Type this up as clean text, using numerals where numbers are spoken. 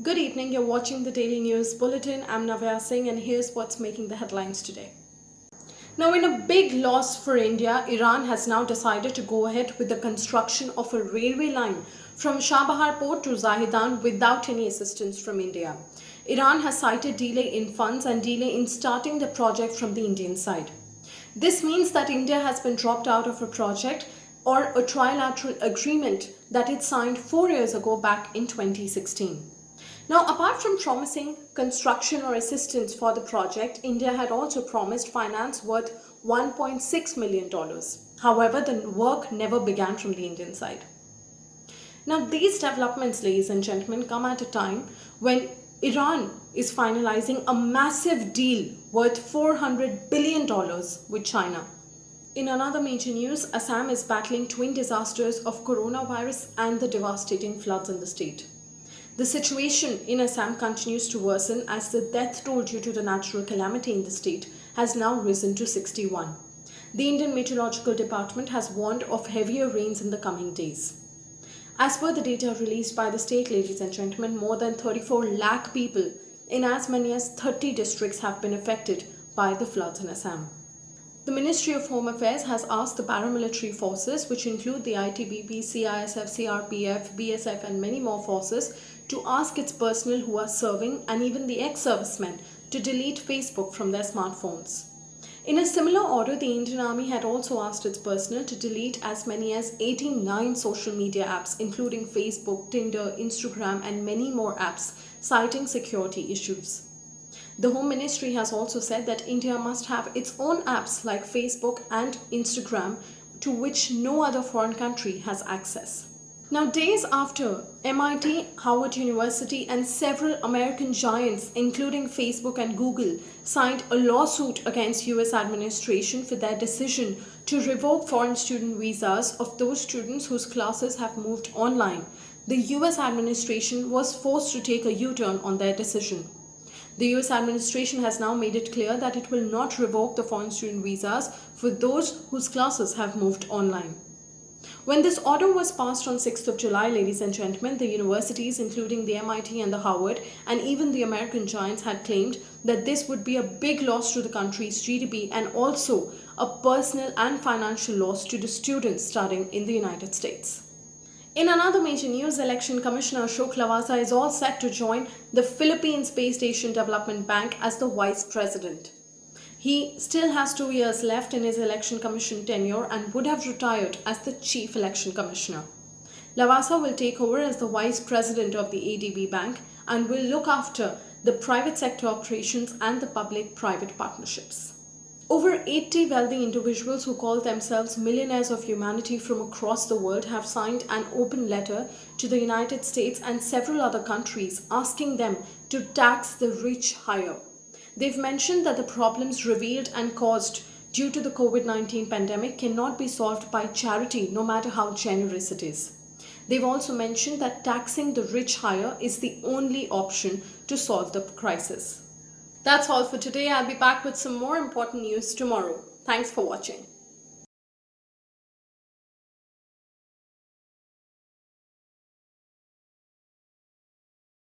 Good evening, you're watching the Daily News Bulletin. I'm Navya Singh and here's what's making the headlines today. Now, in a big loss for India, Iran has now decided to go ahead with the construction of a railway line from Chabahar port to Zahedan without any assistance from India. Iran has cited delay in funds and delay in starting the project from the Indian side. This means that India has been dropped out of a project or a trilateral agreement that it signed 4 years ago back in 2016. Now, apart from promising construction or assistance for the project, India had also promised finance worth $1.6 million. However, the work never began from the Indian side. Now, these developments, ladies and gentlemen, come at a time when Iran is finalizing a massive deal worth $400 billion with China. In another major news, Assam is battling twin disasters of coronavirus and the devastating floods in the state. The situation in Assam continues to worsen as the death toll due to the natural calamity in the state has now risen to 61. The Indian Meteorological Department has warned of heavier rains in the coming days. As per the data released by the state, ladies and gentlemen, more than 34 lakh people in as many as 30 districts have been affected by the floods in Assam. The Ministry of Home Affairs has asked the paramilitary forces, which include the ITBP, CISF, CRPF, BSF and many more forces, to ask its personnel who are serving and even the ex-servicemen to delete Facebook from their smartphones. In a similar order, the Indian Army had also asked its personnel to delete as many as 89 social media apps, including Facebook, Tinder, Instagram and many more apps, citing security issues. The Home Ministry has also said that India must have its own apps like Facebook and Instagram, to which no other foreign country has access. Now, days after MIT, Howard University and several American giants, including Facebook and Google, signed a lawsuit against US administration for their decision to revoke foreign student visas of those students whose classes have moved online, the US administration was forced to take a U-turn on their decision. The US administration has now made it clear that it will not revoke the foreign student visas for those whose classes have moved online. When this order was passed on 6th of July, ladies and gentlemen, the universities, including the MIT and the Howard, and even the American giants had claimed that this would be a big loss to the country's GDP and also a personal and financial loss to the students studying in the United States. In another major news, Election Commissioner Ashok Lavasa is all set to join the Philippine Space Station Development Bank as the Vice President. He still has 2 years left in his Election Commission tenure and would have retired as the Chief Election Commissioner. Lavasa will take over as the Vice President of the ADB Bank and will look after the private sector operations and the public-private partnerships. Over 80 wealthy individuals who call themselves Millionaires of Humanity from across the world have signed an open letter to the United States and several other countries asking them to tax the rich higher. They've mentioned that the problems revealed and caused due to the COVID-19 pandemic cannot be solved by charity, no matter how generous it is. They've also mentioned that taxing the rich higher is the only option to solve the crisis. That's all for today. I'll be back with some more important news tomorrow. Thanks for watching.